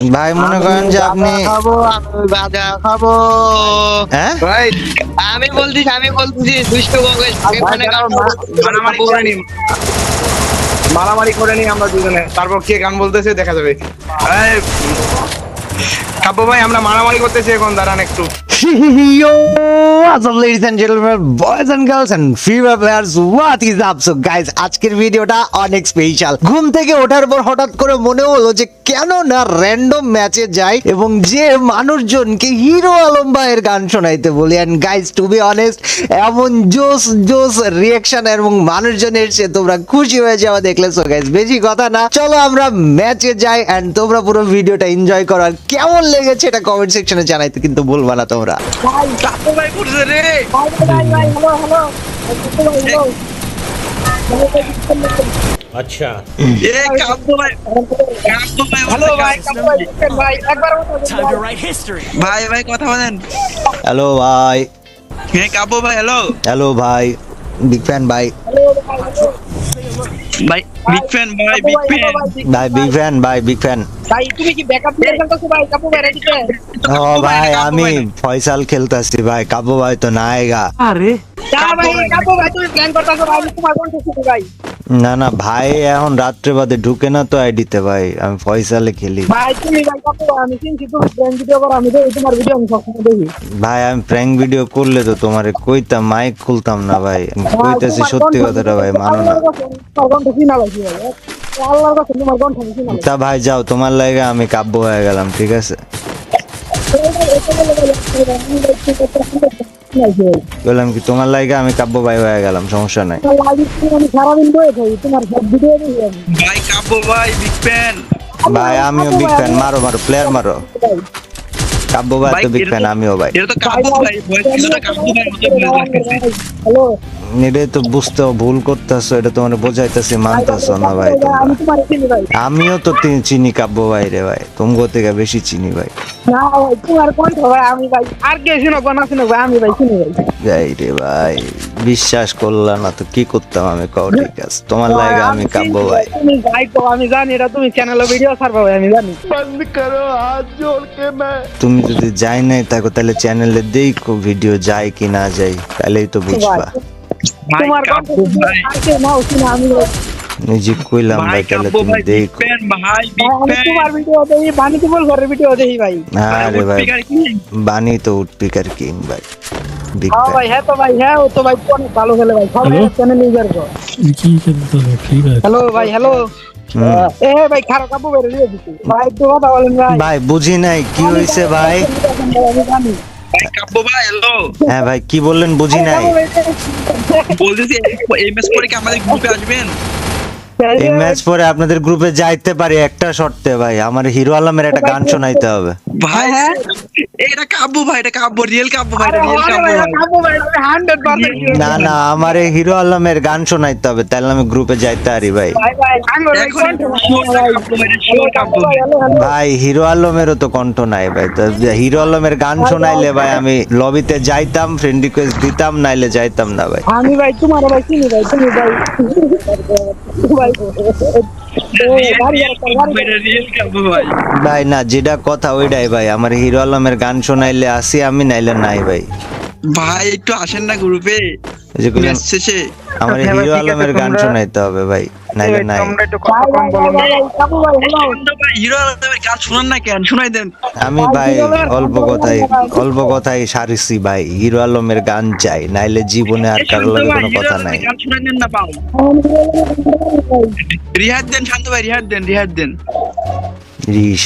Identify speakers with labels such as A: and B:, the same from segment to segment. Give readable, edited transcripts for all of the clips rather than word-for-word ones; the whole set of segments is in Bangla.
A: ভাই মনে করেন যে আপনি
B: খাবো, আমি গাঁজা খাবো।
A: হ্যাঁ
C: ভাই
B: আমি বলতেছি দুষ্ট বকে
C: ভাই দাঁড়াও, মারামারি করে নি, মারামারি করে নি আমরা দুজনে, তারপর কে গান বলতেছে দেখা যাবে। এই, কাব্য ভাই আমরা মারামারি করতেছি এখন, দাঁড়ান একটু।
A: Yo, what's up ladies and gentlemen, boys and girls and female players, what is up? So guys, আজকের ভিডিওটা অনেক স্পেশাল। ঘুম থেকে ওঠার পর হঠাৎ করে মনে হলো যে কেন না র্যান্ডম ম্যাচে যাই এবং যে মানুষজনকে হিরো আলম ভাইয়ের গান শোনাইতে বলি। And guys to be honest, এমন জোস জোস রিয়াকশন এবং মানুষজন এসে তোমরা খুশি হয়ে যাওয়া দেখলে। সো গাইজ বেশি কথা না, চলো আমরা ম্যাচে যাই এন্ড তোমরা পুরো ভিডিওটা এনজয় করো। আর কেমন লেগেছে এটা কমেন্ট সেকশনে জানাইতে কিন্তু ভুলবা না তোমরা।
C: কাব্য ভাই পড়ছে রে।
D: अच्छा
C: এ কাব্য ভাই, হ্যালো ভাই, কাব্য ভাই একবার
D: time to write history
C: ভাই ভাই কথা বলেন।
A: হ্যালো ভাই,
C: হ্যাঁ কাব্য ভাই, হ্যালো
A: হ্যালো ভাই, বিগ ফ্যান ভাই,
C: ভাই, বিগ ফ্যান ভাই, বিগ ফ্যান
A: ভাই বিগ ফ্যান ভাই, বিগ ফ্যান।
E: ভাই তুমি কি ব্যাকআপ প্লেয়ার খেলতেছো ভাই? কাপু ভাই রেডিতে?
A: ও ভাই আমি ফয়সাল খেলতেছি ভাই, কাবু ভাই তো নাইগা।
E: যা ভাই কাপু ভাই তুমি প্ল্যান করতেছো ভাই, আমি তোমার কোন কিছু ভাই।
A: না না ভাই এখন রাত্রে বাদে ঢুকে না তো আইডিতে ভাই, আমি ফয়সালে খেলি
E: ভাই তুমি ভাই কাপু ভাই আমি চিনছি, তুমি প্ল্যান ভিডিও করো, আমি দেখি তোমার ভিডিও, আমি সবসময় দেখি
A: ভাই। আমি প্র্যাঙ্ক ভিডিও করলে তো তোমারে কইতাম, মাইক খুলতাম না ভাই। আমি কইতেছি সত্যি কথাটা ভাই, মানো না।
E: তোমার কোন কিছু না ভাই ভাই, আল্লাহর কাছে তোমার কোন কিছু না
A: তা ভাই যাও, তোমার লাগে আমি কাব্য হয়ে গেলাম, ঠিক আছে? বললাম কি তোমার লাগে আমি কাব্য ভাই হয়ে গেলাম, সমস্যা নাই।
E: আমি সারাদিন বয়ে থাকি, তোমার সব ভিডিও দেখি আমি।
C: ভাই কাব্য ভাই বিগ ফ্যান
A: ভাই আমিও বিগ ফ্যান, মারো মারো প্লেয়ার মারো। কাব্য ভাই তো বিগ ফ্যান, আমিও ভাই।
C: এটা তো কাব্য ভাই, ভয়েস কিছুটা কাব্য ভাই মতো ভয়েস লাগতেছে।
E: হ্যালো
A: এটা তো বুঝতে ভুল করতেছো, এটা তোমার বোঝাইতেছি, মানতেছো না ভাই
E: আমি
A: তোমরা।
E: তোমার চিনি ভাই।
A: আমিও তো চিনি কাব্য ভাই রে ভাই, তুমগো থেকে বেশি চিনি ভাই।
E: না ভাই তোমার কোন ভাই, আমি ভাই আর কে শুনো না শুনো ভাই, আমি ভাই চিনি ভাই।
A: যাই রে ভাই, বিশ্বাস করলা না তো কি করতাম আমি, কও ঠিক আছে? তোমার লাগে আমি কাব্য ভাই।
E: তুমি ভাই তো আমি জানি, এটা তুমি চ্যানেলে ভিডিও ছাড়বা ভাই, আমি জানি।
A: তুমি যদি যাই নাই থাকো তাহলে চ্যানেলে দেখো ভিডিও যায় কি না যায়, তাহলেই তো বুঝবা।
C: ভাই
E: তোমার
C: কাব্য ভাই,
E: আর কে নাও শুনো, আমি ভাই
A: নিজে কইলাম
C: ভাই
A: ভাই, তাহলে
C: কাব্য
A: তুমি
C: ভাই বিগ
A: দেখো।
C: ফ্যান ভাই, বিগ
E: আমি
C: ফ্যান।
E: তোমার ভিডিও দেখি, বাণিজ্য বল ঘরের ভিডিও দেখি ভাই।
A: আরে ভাই বানি তো উঠপিকার কিং ভাই, বিগ
E: হ্যাঁ
A: ফ্যান।
E: ভাই, হ্যাঁ তো ভাই, হ্যাঁ ও তো ভাই অনেক ভালো খেলে ভাই, সবাই চ্যানেল ইউজার কর। হ্যালো ভাই, হ্যালো এ ভাই খারাপ কাপু বের দিয়ে দিছি ভাই, একটু কথা বলেন ভাই।
A: ভাই বুঝি নাই কি হইছে ভাই।
E: আমি জানি
C: ভাই কাব্য ভাই, হ্যালো
A: হ্যাঁ ভাই কি বললেন বুঝি নাই।
C: বলতেছি এই ম্যাচ পরে কি আমাদের গ্রুপে আসবেন?
A: এই ম্যাচ পরে আপনাদের গ্রুপে যাইতে পারি একটা শর্তে ভাই, আমার হিরো আলমের একটা গান শোনাইতে হবে।
C: ভাই এটা কাব্য ভাই, এটা কাব্য, রিয়েল কাব্য ভাই, এটা রিয়েল কাব্য ভাই।
E: কাপু ভাই 100%
A: না না আমার এই হিরো আলমের গান শোনাইতে হবে, তাহলে আমি গ্রুপে যাইতে পারি ভাই।
E: ভাই ভাই আঙ্গুর ভাই
C: এখন
E: কোন
C: কাব্য ভাই, এটা শিওর কাব্য ভাই।
A: ভাই হিরো আলমেরও তো কণ্ঠ নাই ভাই, তো হিরো আলমের গান শোনাইলে ভাই আমি লবিতে যাইতাম, ফ্রেন্ড রিকোয়েস্ট দিতাম, নাইলে যাইতাম না ভাই।
E: আমি ভাই তোমার ভাই চিনি ভাই, তুমি ভাই ভাই
C: রিয়েল কাব্য ভাই।
A: ভাই না যেটা কথা ওইটাই ভাই, আমার হিরো আলমের গান শোনাইলে আসি আমি, নাইলে নাই ভাই।
C: ভাই একটু আসেন না গ্রুপে
A: এই যে কইলাম,
C: ম্যাচ শেষে।
A: আমার হিরো আলমের গান শোনাইতে হবে ভাই, নাইলে নাই।
E: কাপু ভাই হ্যালো
C: ভাই হিরো আলমের গান শোনান না কেন? শোনাই দেন।
A: আমি ভাই অল্প কথাই সারিছি ভাই, হিরো আলমের গান চাই, নাইলে জীবনে আর কারোর লগে কোনো কথা নাই।
C: গান শোনাই দেন না পাও। রিহাদ দেন শান্ত ভাই, রিহাদ দেন, রিহাদ দেন।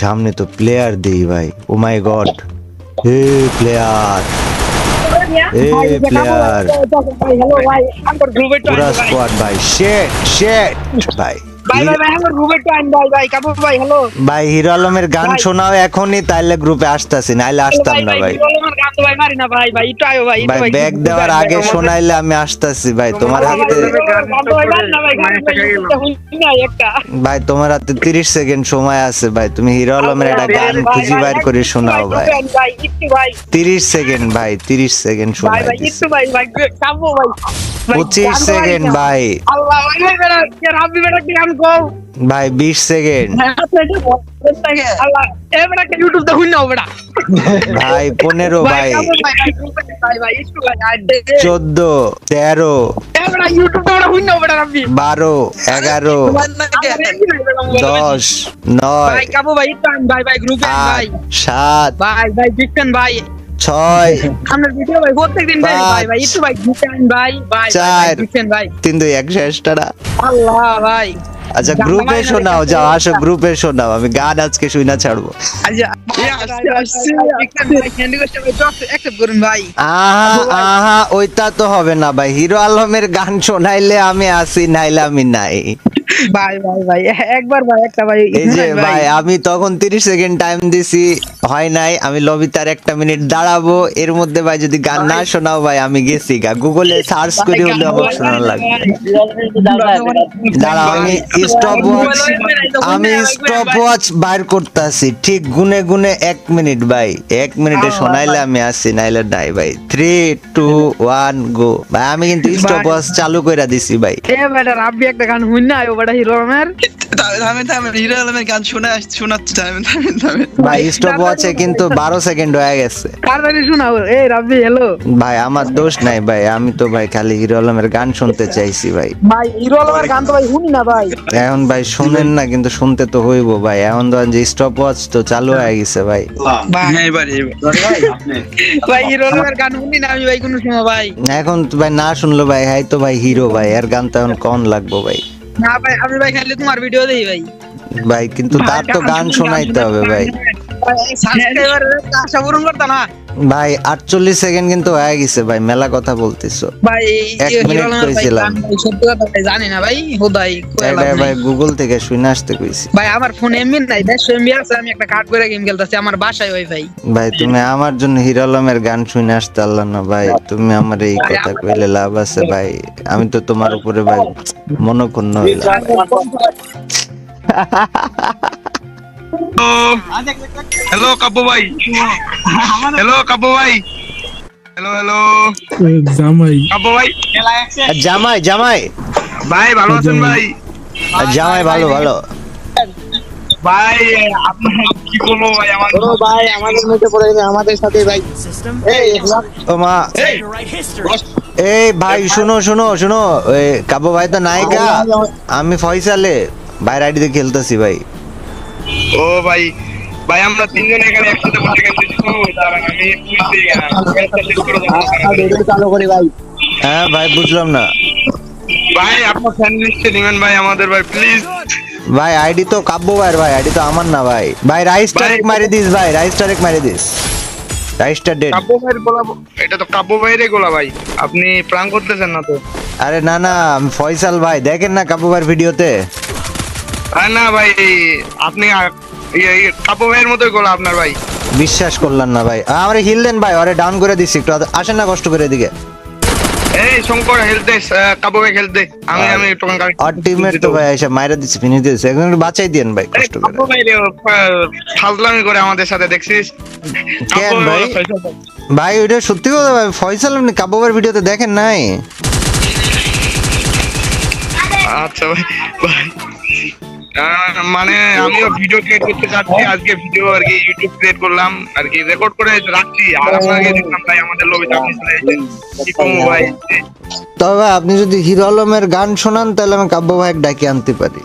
A: সামনে তো প্লেয়ার দেই ভাই, oh my god, hey player, এ প্লেয়ার,
E: ভাই হ্যালো ভাই আঙ্গুর গ্রুপে তো
A: পুরা স্কোয়াড ভাই, শেট শেট ভাই।
E: ভাই ভাই আঙ্গুর গ্রুপে তো আইন ভাই, ভাই কাপু ভাই হ্যালো
A: ভাই হিরো আলমের গান শোনাও এখনই, তাইলে গ্রুপে আসতাছি, নাইলে আসতাম না ভাই।
E: ভাই মারি না ভাই, ভাই একটু আয়ো ভাই,
A: ভাই ব্যাগ দেওয়ার আগে শোনাইলে আমি আসতাছি ভাই, তোমার হাতে ভাই, তোমার হাতে 30 সেকেন্ড সময় আছে ভাই, তুমি হিরো আলমের একটা গান খুঁজি বাইর করে শোনাও ভাই। 30 সেকেন্ড ভাই, 30 সেকেন্ড সময় দিছি। 25 সেকেন্ড ভাই,
E: আল্লাহ ভাই বেটা কে রাব্বি বেটা কি গান কও
A: ভাই 20 সেকেন্ড,
E: আল্লাহ এবারে একটা ইউটিউব দেখুন না বেটা
A: ভাই 15 ভাই
E: ভাই একটু ভাই আর দে
A: 14 13
E: এবারে ইউটিউব তো হুন না বেটা রাব্বি
A: 12 11 10
E: ভাই
A: 9
E: কাবু ভাই টান ভাই গ্রুপে ভাই
A: 7
E: ভাই বিকন ভাই
A: 6
E: আমরা ভিডিও ভাই প্রত্যেকদিন ভাই একটু ভাই বিকন ভাই
A: চার।
E: বিকন ভাই
A: 3 2 1 শেষটা
E: আল্লাহ ভাই
A: আচ্ছা গ্রুপে শোনাও যাও আসো গ্রুপে শোনাও আমি গান আজকে শুনা ছাড়বো
E: অ্যাকসেপ্ট করুন ভাই
A: আহা ওইটা তো হবে না ভাই হিরো আলমের গান শোনাইলে আমি আসি নাইলে আমি নাই
E: ভাই একবার ভাই একটা ভাই
A: এই যে ভাই আমি তখন 30 সেকেন্ড টাইম দিছি হয় নাই আমি লবিতে আর 1 মিনিট দাঁড়াবো এর মধ্যে ভাই যদি গান না শোনাও ভাই আমি গেছি গা গুগলে সার্চ করে হলে আমার শোনা লাগবে দাঁড়াও আমি স্টপ ওয়াচ বাইর করতেছি ঠিক গুনে গুনে 1 মিনিট ভাই 1 মিনিটে শোনাইলে আমি আসি নাইলে নাই ভাই 3 2 1 গো ভাই আমি কিন্তু স্টপ ওয়াচ চালু কইরা দিছি ভাই
E: এ বেটা রাব্বি একটা গান হুন না ও বেটা হিরো আলমের
F: থামেন হিরো আলমের গান শোনাচ্ছি থামেন
A: ভাই স্টপ ওয়াচে কিন্তু 12 সেকেন্ড হয়ে গেছে
E: তাড়াতাড়ি শোনাও এ রাব্বি হ্যালো
A: ভাই আমার দোষ নাই ভাই আমি তো ভাই খালি হিরো আলমের গান শুনতে চাইছি ভাই
E: ভাই হিরো আলমের গান তো ভাই শুনি না ভাই
A: এখন ভাই শুনেন না কিন্তু শুনতে তো হইব ভাই এখন তো যে স্টপ ওয়াচ তো চালু হয়ে গেছে ভাই
E: ভাই হিরো আলমের গান শুনি না আমি ভাই কোনো সময় ভাই
A: এখন তো ভাই না শুনলো ভাই হাই তো ভাই হিরো ভাই এর গান তো এখন কোন লাগবো ভাই
E: না ভাই আমি ভাই খালি তোমার ভিডিও দেই ভাই
A: ভাই কিন্তু তার তো গান শোনাইতে হবে ভাই
E: সাবস্ক্রাইবারের আশা পূরণ করতে না
A: ভাই 48 সেকেন্ড কিন্তু হয়ে গেছে ভাই মেলা কথা বলতেছো
E: ভাই
A: এক
E: হিরো
A: মিনিট
E: আলমের ভাই
A: কইছিলাম।
E: গান ভাই সত্যি কথা ভাই জানি না ভাই হোদাই
A: এটা ভাই গুগল থেকে শুনে আসতে কইছি
E: ভাই আমার ফোন এমবি নাই 150 এমবি আছে আমি একটা কাট করে গেম খেলতেছি আমার বাসায় ওয়াইফাই
A: ভাই তুমি আমার জন্য হিরো আলমের গান শুনে আসতে আল্লাহ না ভাই তুমি আমার এই কথা কইলে লাভ আছে ভাই আমি তো তোমার উপরে ভাই মনোক্ষুণ্ণ হইলাম
C: হ্যালো কাব্য ভাই হ্যালো কাব্য ভাই হ্যালো
G: জামাই
C: কাব্য ভাই
A: জামাই জামাই
C: ভাই ভালো আছেন ভাই
A: জামাই ভালো ভালো
C: ভাই আপনার কি করবো ভাই আমার
B: ভাই আমাদের মধ্যে পড়ে গেছে আমাদের সাথে ভাই
D: System.
A: ও মা
D: Time to write history.
A: এই ভাই শুনো শুনো শুনো ওই কাবু ভাই তো নায়িকা আমি ফয়সালে বাইরে আইডিতে খেলতেছি ভাই
C: ও ভাই ভাই আমরা তিনজন এখানে একসাথে বসে গেছি দাঁড়ান আমি
B: ভিডিও চালু করি ভাই
A: হ্যাঁ ভাই বুঝলাম না
C: ভাই আপনার ফ্যান লিস্টে দিবেন ভাই আমাদের ভাই প্লিজ
A: ভাই আইডি তো কাব্য ভাইয়ের ভাই আইডি তো আমার না ভাই ভাই রাইস টারেক মারি দিস ভাই রাইস টারেক মারি দিস রাইসটা ডেড
C: কাব্য ভাইয়ের গোলা এটা তো কাব্য ভাইয়েরই গোলা ভাই আপনি প্রাণ করতেছেন না তো
A: আরে না না আমি ফয়সাল ভাই দেখেন না কাব্য ভাইয়ের ভিডিওতে
C: আর না ভাই আপনি কাব্য ভাইয়ের মতোই গোলা আপনার ভাই
A: বিশ্বাস করলাম না ভাই আমারে হিল দেন ভাই আরে ডাউন করে দিছি একটু আসেন না কষ্ট করে এদিকে
C: এই শঙ্কর হেলথ দে কাব্য ভাই হেলথ দে আমি টোকেন কার্ড
A: আর টিমমেট তো ভাই এসে মাইরা দিচ্ছে ফিনিশ দিচ্ছে এখন একটু বাঁচাই দেন ভাই কষ্ট করে
C: কাব্য ভাই ফাজলামি করে আমাদের সাথে দেখছিস
A: কেন ভাই ভাই ওইটা সত্যি কথা ভাই ফয়সাল আপনি কাব্য ভাইয়ের ভিডিওতে দেখেন নাই
C: আচ্ছা ভাই মানে আমিও ভিডিও ক্রিয়েট করতে চাচ্ছি আজকে ভিডিও আর কি ইউটিউব ক্রিয়েট করলাম আর কি রেকর্ড করে রাখছি আর আপনাকে দেখলাম ভাই আমাদের লবিতে আপনি চলে এসেছেন কি কমু ভাই
A: তবে আপনি যদি হিরো আলমের গান শোনান তাহলে আমি কাব্য ভাই ডাকি আনতে পারি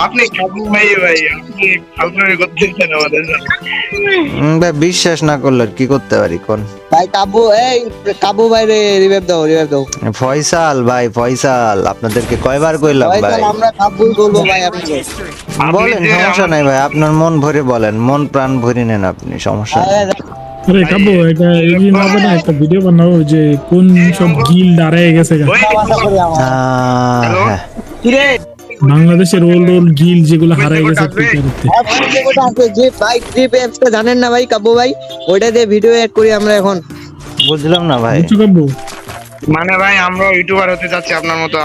C: আপনি কাবু ভাই ভাই আপনি ফাজলামি করতেছেন আমাদের সাথে
A: ভাই বিশ্বাস না করলে আর কি করতে পারি কোন
B: ভাই কাবু ভাই রে রিভাইভ দাও
A: ফয়সাল ভাই ফয়সাল আপনাদেরকে কয়বার কইলাম
B: ভাই
A: ভাই
B: তাহলে আমরা কাবুই বলবো ভাই আপনাকে
A: বলেন সমস্যা নাই ভাই আপনার মন ভরে বলেন মন প্রাণ ভরে নেন আপনি সমস্যা নেই
G: আরে কাব্য এটা এই দিন হবে না একটা ভিডিও বানাবো যে কোন সব গিল দাঁড়ায় গেছে গা।
A: হ্যাঁ
B: কিরে
G: বাংলাদেশের ওল্ড গিল যেগুলো হারায় গেছে
C: আসবে?
G: টুইটারেতে
B: যে ভাই গ্রিপ অ্যাপসটা জানেন না ভাই কাবু ভাই ওইটা দিয়ে ভিডিও এড করি আমরা এখন
A: বুঝলাম না ভাই
G: বুঝছো কাব্য
C: মানে ভাই আমরা ইউটিউবার হতে যাচ্ছি আপনার মতো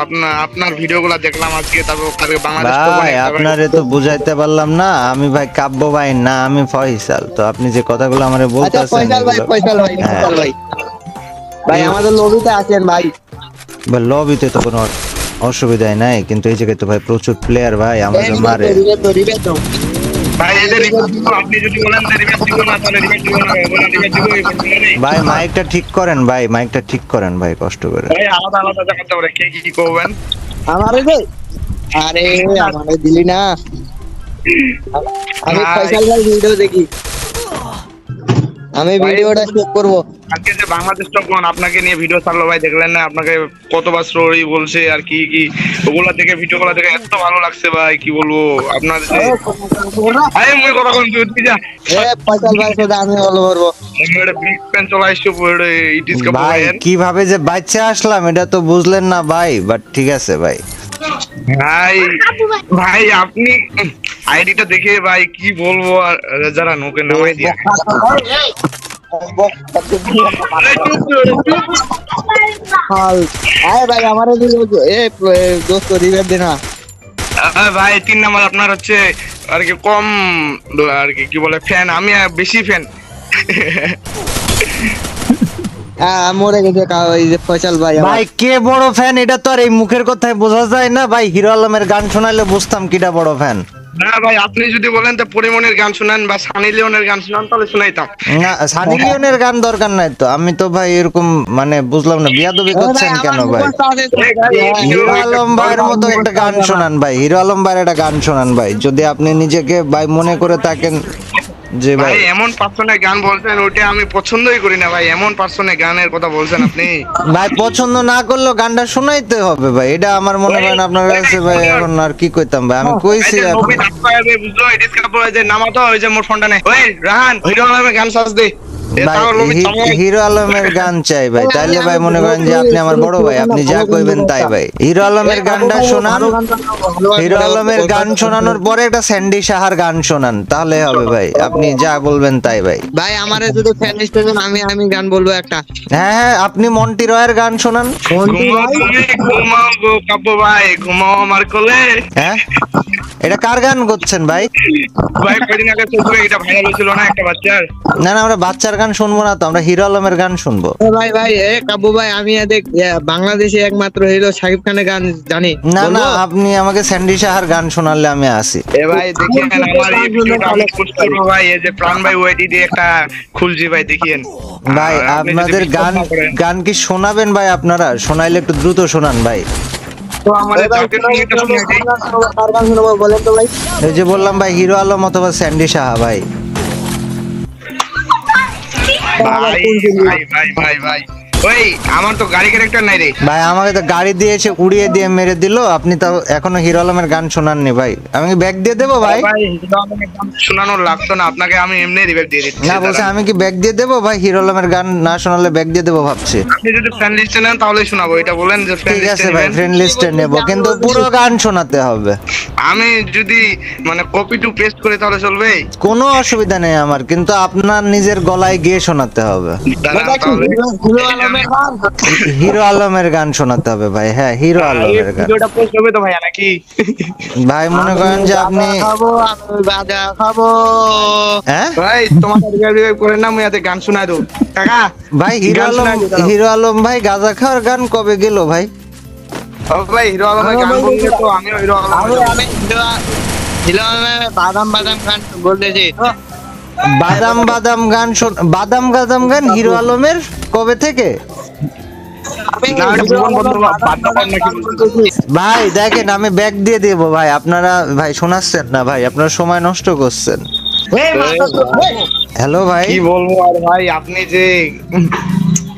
C: আপনার ভিডিওগুলো দেখলাম আজকে তারপর কালকে বাংলাদেশ
A: ভাই আপনারে তো বুঝাইতে পারলাম না আমি ভাই কাব্য ভাই না আমি ফয়সাল তো আপনি যে কথাগুলো আমারে
B: আচ্ছা
A: বলতেছেন
B: ফয়সাল ভাই ভাই আমাদের লবিতে আছেন ভাই
A: লবিতে তো কোনো অসুবিধাই নাই কিন্তু এই জায়গায় তো ভাই প্রচুর প্লেয়ার ভাই আমাদের মারে
B: রিভাইভ দাও
C: ভাই এদের রিভাইভ দিব, আপনি যদি বলেন যে রিভাইভ দিব না তাহলে রিভাইভ দিব না, বলে রিভাইভ দিব এই বলতে নেই
A: ভাই মাইকটা ঠিক করেন ভাই, মাইকটা ঠিক করেন ভাই, কষ্ট করে।
C: ভাই আলাদা আলাদা দেখাতে পারে কে কি করবেন।
B: আমারে দে আরে আমারে দিলি না আমি
C: ভাই।
B: ফয়সাল ভাই ভিডিও দেখি আমি ভিডিওটা শেয়ার করব
C: আজকে যে বাংলাদেশ টপ ওয়ান আপনাকে নিয়ে ভিডিও ছাড়লো ভাই, দেখলেন না আপনাকে কতবার স্টোরি বলছে আর কি কি, ওগুলা থেকে ভিডিওগুলো দেখে এত ভালো লাগছে ভাই কি বলবো আপনার আরে মুই কথা কোন তুই যা
B: এ ফয়সাল ভাই তো আমি বলবো করব
C: এটা বিগ ফ্যান চলে আসছে পুরো ইট ইজ কাপ
A: ভাই কিভাবে যে বাচ্চা আসলাম এটা তো বুঝলেন না ভাই, বাট ঠিক আছে ভাই।
C: ভাই ভাই আপনি আইডিটা দেখে ভাই কি বলবো, আর যারা নোকে নামাই দিয়া
B: আরে ভাই আমারে দিল এ দোস্ত রিভাইভ দে না
C: ভাই 3 নাম্বার আপনার হচ্ছে আর কি কম আর কি কি বলে ফ্যান, আমি বেশি ফ্যান।
B: মরে গেছে ওই যে ফয়সাল ভাই আমার।
A: ভাই কে বড় ফ্যান এটা তো আর এই মুখের কথায় বোঝা যায় না ভাই, হিরো আলমের গান শোনাইলে বুঝতাম কিটা বড় ফ্যান।
C: না ভাই আপনি যদি বলেন তো পরিমণের গান শুনান বা সানি লিওনের গান শুনান তাহলে শুনাইতাম।
A: না সানি লিওনের গান দরকার নাই তো, আমি তো ভাই এরকম মানে বুঝলাম না বিয়াদবি করছেন কেন ভাই। হিরো আলম ভাইয়ের মতো একটা গান শোনান ভাই, হিরো আলম ভাইয়ের একটা গান শোনান ভাই, যদি আপনি নিজেকে ভাই মনে করে থাকেন যে ভাই।
C: ভাই এমন পার্সনের গান বলছেন ওইটা আমি পছন্দই করি না ভাই, এমন পার্সনের গানের কথা বলছেন আপনি।
A: ভাই পছন্দ না করলেও গানটা শোনাইতে হবে ভাই, এটা আমার মনে হয় না আপনার কাছে ভাই এখন আর কি কইতাম ভাই, আমি কইছি
C: এই যে নবী ডাক্তার বুঝলো এডিস কাপড় যে নামাতো ওই যে মোর ফোনটা নেই ওই রাহান হিরো আলমের গান সাজ দে
A: ভাই হিরো আলমের গান চাই ভাই, তাইলে ভাই মনে করেন যে আপনি আমার বড় ভাই, আপনি যা কইবেন তাই ভাই। হিরো আলমের গানটা শোনান, হিরো আলমের গান শোনানোর পরে একটা স্যান্ডি সাহার গান শোনান, তাহলে হবে ভাই, আপনি যা বলবেন তাই ভাই।
B: ভাই আমারে যদি ফ্যান স্টেশন আমি গান বলবো একটা।
A: হ্যাঁ হ্যাঁ আপনি মন্টি রয়ের গান শোনান।
C: ঘুমাও গো কাপড় ভাই ঘুমাও আমার কোলে।
A: হ্যাঁ এটা কার গান করছেন ভাই?
C: ভাই কদিন আগে ফেসবুকে এটা ভাইরাল হয়েছিল না একটা বাচ্চার।
A: না না আমরা বাচ্চার গান শুনবো না তো, আমরা হিরো আলমের গান শুনবো।
B: ভাই ভাই এ কাবু ভাই আমি দেখ বাংলাদেশে একমাত্র হিরো শাকিব খানের গান জানি।
A: না না আপনি আমাকে স্যান্ডি সাহার গান শোনালে আমি আসি।
C: এ ভাই দেখেন আমার এই ভিডিওটা আমি পোস্ট করব ভাই, এই যে প্রাণ ভাই ওয়েডি দিয়ে একটা খুলজি ভাই দেখিয়েন
A: ভাই
C: আর আপনি যদি
A: আপনাদের
C: বিশ্বাস
A: গান
C: না করেন,
A: গান কি শোনাবেন ভাই? আপনারা শোনাইলে একটু দ্রুত শোনান ভাই।
C: তো আমাদের যাকে শুনিয়ে শুনিয়ে দেই।
B: কার গান শোনাবো বলেন তো ভাই।
A: এই যে বললাম ভাই হিরো আলম অথবা স্যান্ডি সাহা ভাই।
C: ভাই ভাই ভাই ভাই ভাই ওই আমার তো গাড়ি ক্যারেক্টার নাই রে
A: ভাই আমাকে তো গাড়ি দিয়ে এসে উড়িয়ে দিয়ে মেরে দিল, আপনি তো এখনো হিরো আলমের গান শোনাননি ভাই, আমি কি ব্যাগ দিয়ে দেবো ভাই?
C: ভাই শোনানোর লাগতো না আপনাকে, আমি এমনি রিভাইভ দিয়ে দিচ্ছি।
A: না বলছে আমি কি ব্যাগ দিয়ে দেবো ভাই? হিরো আলমের গান না শোনালে ব্যাগ দিয়ে দেবো ভাবছি।
C: আপনি যদি ফ্রেন্ড লিস্টে নেন তাহলে শোনাবো, এটা বলেন যে ফ্রেন্ড
A: ঠিক আছে
C: লিস্টে
A: ভাই
C: নেবেন।
A: ফ্রেন্ড লিস্টে নেবো, কিন্তু পুরো গান শোনাতে হবে।
C: আমি যদি মানে কপি টু পেস্ট করে তাহলে চলবে?
A: কোনো অসুবিধা নেই আমার, কিন্তু আপনার নিজের গলায় গিয়ে শোনাতে হবে।
C: দাঁড়ান তাহলে।
B: হিরো আলমের গান
A: হিরো আলমের গান শোনাতে হবে ভাই, হ্যাঁ হিরো
C: এই
A: আলমের গান।
C: ভিডিওটা পোস্ট হবে তো ভাইয়া নাকি?
A: ভাই মনে করেন যে আপনি
B: খাবো আমি বাজা খাবো।
A: হ্যাঁ
C: ভাই তোমাকে রিভাইভ করে না মুই এতে গান শোনাই দেব কাকা।
A: ভাই হিরো
C: গান
A: আলম,
C: শোনাই দিও।
A: হিরো আলম ভাই গাঁজা খাওয়ার গান কবে গেল ভাই?
C: ও ভাই হিরো আলমের গান বললে তো আমিও হিরো
B: আমি হিরো আলমের বাদাম বাদাম গান বলতেছি।
A: বাদাম বাদাম গান বাদাম গাদাম গান হিরো আলমের কবে থেকে?
C: না এটা ভুবন বন্ধু বাদ্যকর নাকি বলতেছি।
A: ভাই দেখেন আমি ব্যাগ দিয়ে দেবো ভাই, আপনারা ভাই শোনাচ্ছেন না ভাই, আপনারা সময় নষ্ট করছেন। হ্যালো ভাই
C: কি বলবো আর ভাই আপনি যে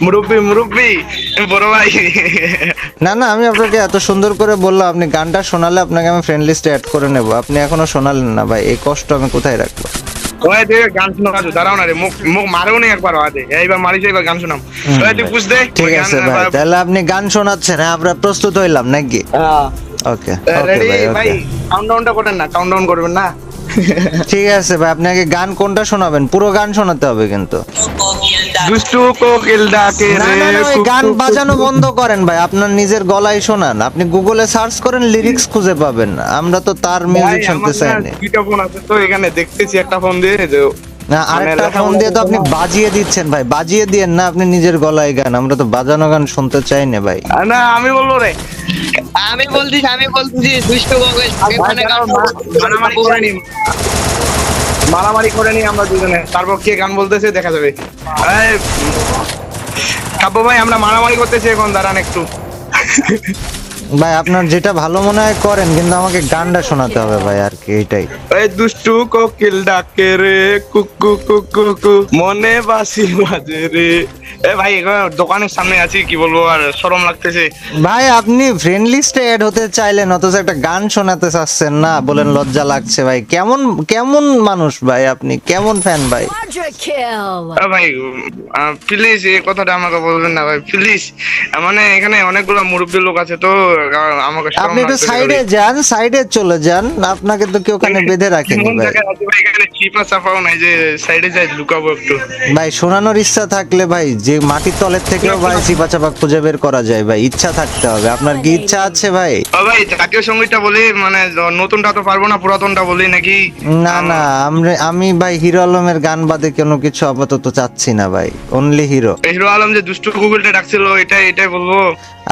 C: মুরব্বি মুরব্বি বড় ভাই।
A: না না আমি আপনাকে এত সুন্দর করে বললাম, আপনি গানটা শোনালে আপনাকে আমি ফ্রেন্ড লিস্টে অ্যাড করে নেব, আপনি এখনো শোনালেন না ভাই, এই কষ্ট আমি কোথায় রাখবো?
C: ওই দেখে গান শোনা দাঁড়াও না রে, মুখ মুখ মারেও নি একবার আদে, এইবার মারিস এইবার গান শোনাম। ওই তুই বুঝ দে
A: ঠিক আছে ভাই, তাহলে আপনি গান শোনাচ্ছেন, হ্যাঁ আমরা প্রস্তুত হইলাম নাকি? ওকে ওকে
C: রেডি
A: ভাই
C: ভাই,
A: ওকে
C: কাউন্টডাউনটা করেন না, কাউন্টডাউন করবেন না।
A: ঠিক আছে ভাই, আপনাকে গান কোনটা শোনাবেন? পুরো গান শোনাতে হবে কিন্তু।
C: দুষ্টু কোকিল ডাকে
A: না
C: রে
A: না না ওই গান
C: কুকু
A: বাজানো বন্ধ করেন ভাই, আপনার নিজের গলায় শোনান, আপনি গুগলে সার্চ করেন লিরিক্স খুঁজে পাবেন, আমরা তো তার মিউজিক
C: ভাই,
A: শুনতে
C: আমার
A: চাই
C: না
A: না।
C: দুইটা ফোন আছে তো এখানে দেখতেছি, একটা ফোন দিয়ে যে
A: না আরেকটা
C: লেখা
A: ফোন
C: বন্ধ
A: দিয়ে তো আপনি
C: করো।
A: বাজিয়ে দিচ্ছেন ভাই, বাজিয়ে দিয়েন না আপনি নিজের গলায় গান, আমরা তো বাজানো গান শুনতে চাই না ভাই।
C: না আমি বলবো রে
B: আমি বলতেছি দুষ্ট কোকিল শাকিব খানের গান
C: মারামারি করে নি। মারামারি করে নি আমরা দুজনে, তারপর কে গান বলতেছে দেখা যাবে। এই, কাব্য ভাই আমরা মারামারি করতেছি এখন, দাঁড়ান একটু।
A: ভাই আপনার যেটা ভালো মনে হয় করেন, কিন্তু আমাকে গানটা শোনাতে হবে ভাই, আর কি এইটাই।
C: এই দুষ্টু কোকিল ডাকে রে কুকু কুকু কু, মনে বাসি বাজে রে। এ ভাই এখন দোকানের সামনে আছি, কি বলবো আর, শরম লাগতেছে।
A: ভাই আপনি ফ্রেন্ড লিস্টে এড হতে চাইলেন, অথচ একটা গান শোনাতে চাচ্ছেন না, বলেন লজ্জা লাগছে ভাই। কেমন কেমন মানুষ ভাই আপনি, কেমন ফ্যান ভাই?
H: Quadra kill.
C: ভাই প্লিজ এই কথাটা আমাকে বলবেন না ভাই, প্লিজ। মানে এখানে অনেকগুলো মুরব্বী লোক আছে তো, আমাকে শরম
A: আপনি একটু
C: লাগতেছে
A: সাইডে
C: ভাই।
A: যান, সাইডে চলে যান, আপনাকে তো কেউ ওখানে বেঁধে রাখেনি
C: এমন
A: ভাই।
C: জায়গায় আছি ভাই, এখানে চিপা চাপাও নাই যে সাইডে যাই লুকাবো একটু।
A: ভাই শোনানোর ইচ্ছা থাকলে ভাই, যে মাটির তলের থেকেও ভাই চিপা চাপা খুঁজে বের করা যায় ভাই, ইচ্ছা থাকতে হবে। আপনার কি ইচ্ছা আছে ভাই?
C: ও ভাই জাতীয় সঙ্গীতটা বলি, মানে নতুনটা তো পারবো না, পুরাতনটা বলি নাকি?
A: না না, আমি ভাই হিরো আলমের গান বাদে কোনো কিছু আপাতত চাচ্ছি না ভাই, অনলি হিরো।
C: হিরো আলম যে দুষ্টু কুকুরটা ডাকছিল, এটাই বলবো।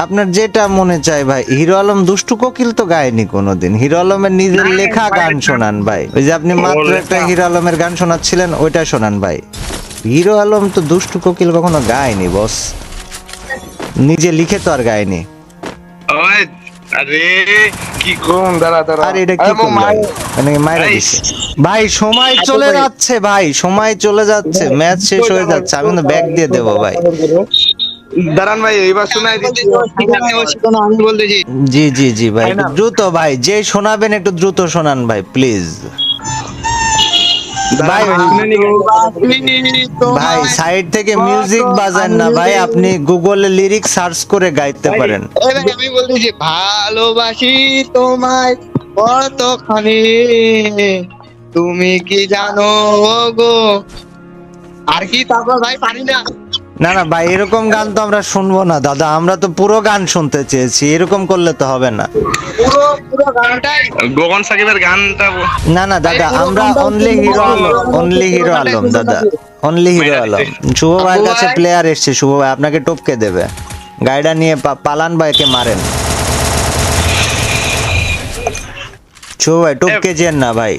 A: আপনার যেটা মনে চায় ভাই। হিরো আলম দুষ্টু কোকিল তো গায়নি কোনোদিন, হিরো আলমের নিজের
C: না,
A: লেখা
C: ভাই,
A: গান শোনান ভাই। ওই যে আপনি মাত্র
C: লেখা।
A: একটা হিরো আলমের গান শোনাচ্ছিলেন, ওইটা শোনান ভাই। হিরো আলম তো দুষ্টু কোকিল কখনো গায়নি বস, নিজে লিখে তো আর গায়নি।
C: ওই আরে কি কম, দাঁড়া দাঁড়া।
A: আর এটা কি করলো? মানে মাইরা
C: ভাই,
A: দিছে। ভাই সময় চলে যাচ্ছে ভাই, সময় চলে যাচ্ছে, ম্যাচ শেষ হয়ে যাচ্ছে, আমি কিন্তু ব্যাক দিয়ে দেবো ভাই।
C: দাঁড়ান ভাই, এবার শোনাই দিচ্ছি।
B: আমি বলতেছি
A: জি জি জি ভাই, একটু দ্রুত ভাই, যে শোনাবেন একটু দ্রুত শোনান ভাই প্লিজ। ভাই ভাই সাইড থেকে মিউজিক বাজান না ভাই, আপনি গুগলে লিরিক সার্চ করে গাইতে পারেন।
B: আমি বলতেছি ভালোবাসি তোমায় কতখানি, তুমি কি জানো গো। আর কি তারপর ভাই পারি না।
A: না না ভাই, এরকম গান তো আমরা শুনবো না দাদা, আমরা তো পুরো গান শুনতে চেয়েছি, এরকম করলে তো হবে না।
B: পুরো পুরো গানটাই
C: গগন সাকিবের গানটা
A: না না দাদা, আমরা only hero Alam, only hero Alam দাদা, অনলি হিরো আলম। শুভ ভাইয়ের কাছে প্লেয়ার এসছে, শুভ ভাই আপনাকে টপকে দেবে, গাড়িটা নিয়ে পালান বা একে মারেন। শুভ ভাই টপকে যেন না ভাই,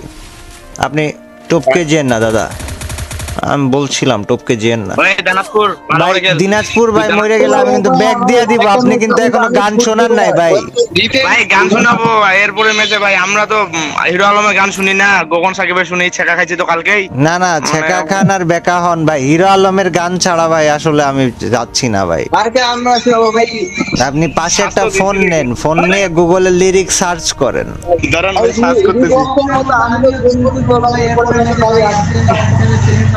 A: আপনি টপকে যেন না দাদা, আমি বলছিলাম টপকে যেন না
C: ভাই। দিনাজপুর ভালো
A: ভাই।
C: হয়ে গেল।
A: দিনাজপুর ভাই মরে গেলে আমি কিন্তু ব্যাগ দিয়ে দিব, আপনি কিন্তু এখনো গান শোনান নাই ভাই।
C: ভাই গান শোনাবো এরপরে ম্যাচে ভাই, আমরা তো হিরো আলমের গান শুনি না, গগন সাকিবের শুনি, ছেঁকা খাইছি তো কালকেই।
A: না না, ছেকা খান আর বেকা হন ভাই, হিরো আলমের গান ছাড়া ভাই আসলে আমি যাচ্ছি না ভাই।
B: আজকে আমরা শোনাবো ভাই।
A: আপনি পাশে একটা ফোন নেন, ফোন নিয়ে গুগলে লিরিক সার্চ করেন।
C: দাঁড়ান ভাই, সার্চ করতেছি।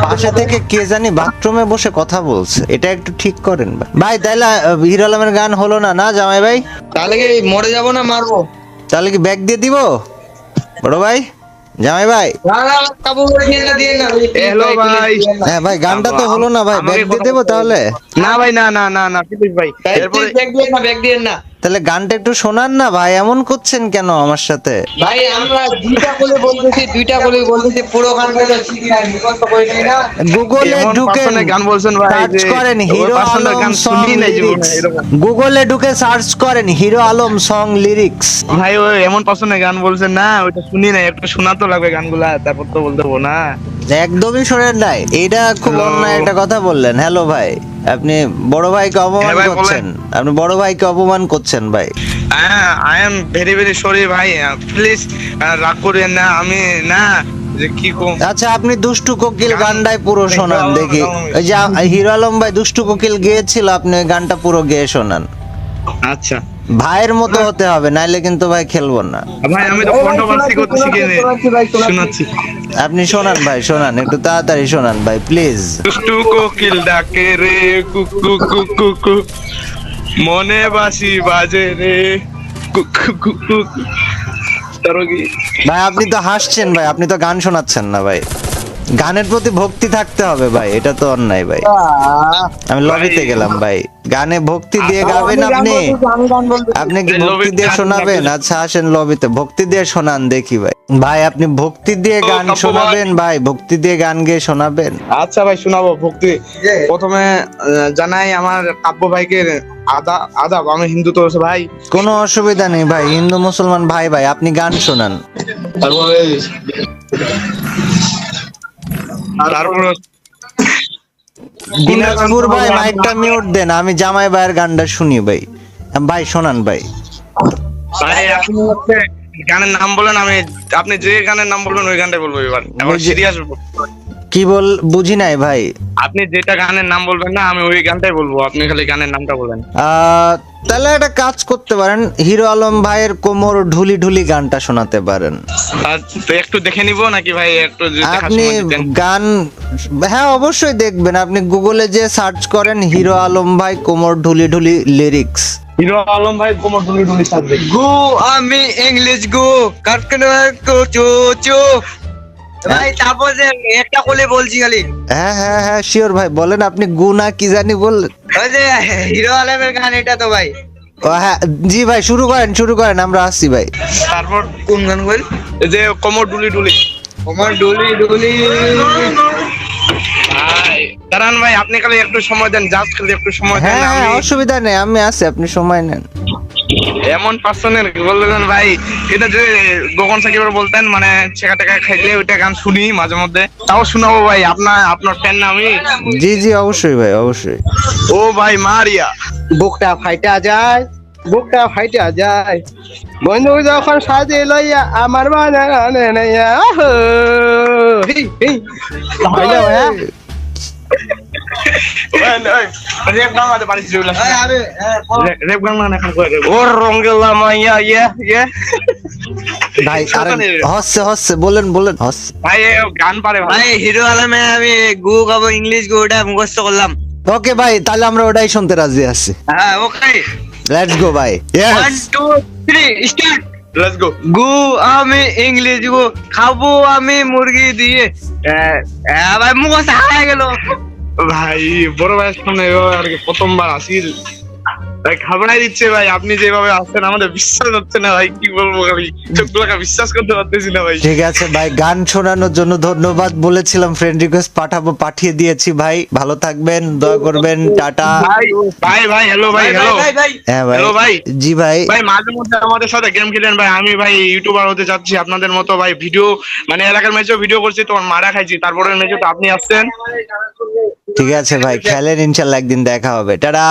A: পাশে থেকে কে জানি বাথরুমে বসে কথা বলছে, এটা একটু ঠিক করেন ভাই। ভাই তাইলে হিরো আলমের গান হলো না না জামাই ভাই?
B: তাহলে কি মরে যাবো না মারবো?
A: তাহলে কি ব্যাগ দিয়ে দিব বড় ভাই, জামাই ভাই?
B: না না কাবু করে দিয়ে না।
C: হ্যালো ভাই।
A: হ্যাঁ ভাই, গানটা তো হলো না ভাই, ব্যাগ দিয়ে দেবো তাহলে?
C: না ভাই, না না না না প্লিজ ভাই, এরপরে
B: ব্যাগ দিয়ে না, ব্যাগ দিয়ে না।
A: তাহলে গানটা একটু শোনান না ভাই, এমন করছেন কেন আমার সাথে?
B: ভাই আমরা দুইটা করে বলতেছি পুরো গানটা শিখি না, মুখস্থ করে নেই না।
A: গুগলে
C: এমন
A: ঢুকে
C: পার্সোনাল গান বলছেন ভাই,
A: সার্চ
C: যে
A: করেন
C: ওই
A: হিরো
C: পার্সোনাল
A: আলম
C: গান
A: সং
C: শুনি নাই জীবনে
A: লিরিক্স,
C: এরকম।
A: গুগলে ঢুকে সার্চ করেন হিরো আলম সং লিরিক্স।
C: ভাই ওই এমন পার্সোনাল গান বলছেন না, ওইটা শুনি নাই, একটু শোনা তো লাগবে গানগুলা, তারপর তো বলতে হবো না।
A: একদমই শোনেন নাই, এটা খুব
C: Hello.
A: অন্যায় একটা কথা বললেন। হ্যালো ভাই, আপনি বড় ভাইকে অপমান
C: হ্যাঁ ভাই,
A: করছেন, আপনি বড় ভাইকে অপমান করছেন ভাই।
C: I am very very sorry ভাই, প্লিজ রাগ করেন না, আমি না যে কি কম।
A: আচ্ছা আপনি দুষ্টু কোকিল গানটাই পুরো শোনান দেখি। ওই যে হিরো আলম ভাই দুষ্টু কোকিল গেয়েছিল, আপনি ওই গানটা পুরো গেয়ে শোনান।
C: আচ্ছা
A: ভাইয়ের মতো হতে হবে, নাইলে কিন্তু ভাই খেলবো না।
C: ভাই, আমি তো কন্ট্রোভার্সি করতে শিখিনি, শোনাচ্ছি।
A: আপনি শোনান ভাই, শোনান, একটু তাড়াতাড়ি শোনান ভাই প্লিজ।
C: দুষ্টু কোকিল ডাকে রে কুকু কুকু কু, মনে বাসি বাজে রে কুকু কুকু। তারও কি
A: ভাই আপনি তো হাসছেন ভাই, আপনি তো গান শোনাচ্ছেন না ভাই। গানের প্রতি ভক্তি থাকতে হবে ভাই, এটা তো অন্যায় ভাই। আমি লবিতে গেলাম ভাই, গানে ভক্তি দিয়ে গাবেন আপনি? আপনি কি ভক্তি দিয়ে শোনাবেন? আচ্ছা আসেন লবিতে, ভক্তি দিয়ে শোনান দেখি ভাই। ভাই আপনি ভক্তি দিয়ে গান শোনাবেন ভাই, ভক্তি দিয়ে গান গেয়ে শোনাবেন?
C: আচ্ছা ভাই শোনাবো ভক্তি। প্রথমে জানাই আমার কাব্য ভাইকে আদাব, আমি হিন্দু তো ভাই।
A: কোনো অসুবিধা নেই ভাই, হিন্দু মুসলমান ভাই ভাই, আপনি গান শোনান।
C: তারপর
A: দিনাজপুর ভাই মাইকটা মিউট দেন, আমি জামাই ভাইয়ের গানটা শুনি ভাই। ভাই শোনান ভাই।
C: ভাই আপনি হচ্ছে গানের নাম বলেন, আমি আপনি যে গানের নাম বলবেন ওই গানটাই বলবো এবার। এখন সিরিয়াস
A: কি বুঝি নাই ভাই।
C: আপনি যেটা গানের নাম বলবেন না আমি ওই গানটাই বলবো, আপনি খালি গানের নামটা বলেন।
A: তাহলে একটা কাজ করতে পারেন, হিরো আলম ভাইয়ের কোমর ঢুলি ঢুলি গানটা শোনাতে পারেন।
C: তো একটু দেখে নিব নাকি ভাই? একটু যদি দেখার
A: আপনি
C: সময় দিতেন।
A: গান, হ্যাঁ অবশ্যই দেখবেন। আপনি গুগলে যে সার্চ করেন হিরো আলম ভাই কোমর ঢুলি ঢুলি লিরিক্স।
C: হিরো আলম ভাই কোমর ঢুলি ঢুলি সাজবে।
B: গো আমি ইংলিশ গো কাটকানো চো চো ভাই, তারপর যে একটা কোলে বলছি খালি।
A: হ্যাঁ হ্যাঁ হ্যাঁ শিওর ভাই, বলেন আপনি গুনা কি জানি বললেন।
B: ওই যে হিরো আলমের গান এটা তো ভাই।
A: ও হ্যাঁ জি ভাই, শুরু করেন আমরা আসছি ভাই।
C: তারপর
B: কোন গান বল?
C: এই যে কোমর ঢুলি ঢুলি।
B: আমার ডুলি ডুলি
C: ভাই দাঁড়ান ভাই, আপনি খালি একটু সময় দেন, জাস্ট খালি একটু সময় দেন।
A: হ্যাঁ
C: আমি
A: অসুবিধা নেই, আমি আছি, আপনি সময় নেন।
C: এমন পার্সনের বললেন ভাই, এটা যে গগন সাকিবের বলতেন মানে ছেঁকা টেকা খাইলে ওইটা গান শুনি মাঝে মধ্যে, তাও শোনাবো ভাই। আপনার ফ্যান না আমি।
A: জি জি অবশ্যই ভাই, অবশ্যই।
C: ও ভাই মারিয়া
B: বুকটা ফাইটা যায়, বুকটা ফাইটা যায়, বন্ধু যখন সাজে লইয়া আমার বানানে নাইয়া হি হি হইলো ভাইয়া।
C: রেপ গান গাইতে পারিস রে? রেপ গান না এখন কই রেপ?
B: ওর রঙ্গেলা মাইয়া ইয়া ইয়া
A: ভাই আরে হচ্ছে বলেন হচ্ছে।
C: ভাই এ গান পারে ভাই।
B: ভাই হিরো আলমে আমি গু গাবো ইংলিশ গু ওটা মুখস্থ করলাম।
A: ওকে ভাই, তাহলে আমরা ওটাই শুনতে রাজি আছি।
B: হ্যাঁ ওকে,
A: লেটস গো ভাই।
B: 1 2 3 স্টার্ট।
C: Let's go.
B: গু আমি ইংলিশ গু খাবো আমি মুরগি দিয়ে। ভাই মুখস্থ হারাই গেল।
C: ভাই বড় ভাইয়ের সামনে এভাবে আর কি প্রথমবার আসিল, ভাই ঘাবড়াই দিচ্ছে ভাই। আপনি যেভাবে আসছেন আমাদের বিশ্বাস হচ্ছে না ভাই, কি বলবো, খালি চোখগুলোকে বিশ্বাস করতে পারতেছি না ভাই।
A: ঠিক আছে ভাই, গান শোনানোর জন্য ধন্যবাদ। বলেছিলাম ফ্রেন্ড রিকোয়েস্ট পাঠাবো, পাঠিয়ে দিয়েছি ভাই। ভালো থাকবেন, দয়া করবেন, টাটা।
C: ভাই ভাই ভাই হ্যালো ভাই, হ্যালো
A: হ্যাঁ ভাই,
C: হ্যালো ভাই।
A: জি ভাই।
C: ভাই মাঝে মধ্যে আমাদের সাথে গেম খেলেন ভাই। আমি ভাই ইউটিউবার হতে যাচ্ছি আপনাদের মতো ভাই। ভিডিও মানে এলাকার ম্যাচেও ভিডিও করছি, তোমার মারা খাইছি, তারপরের ম্যাচে তো আপনি আসছেন।
A: ঠিক আছে ভাই, খেলেন, ইনশাল্লাহ একদিন দেখা হবে। টাটা।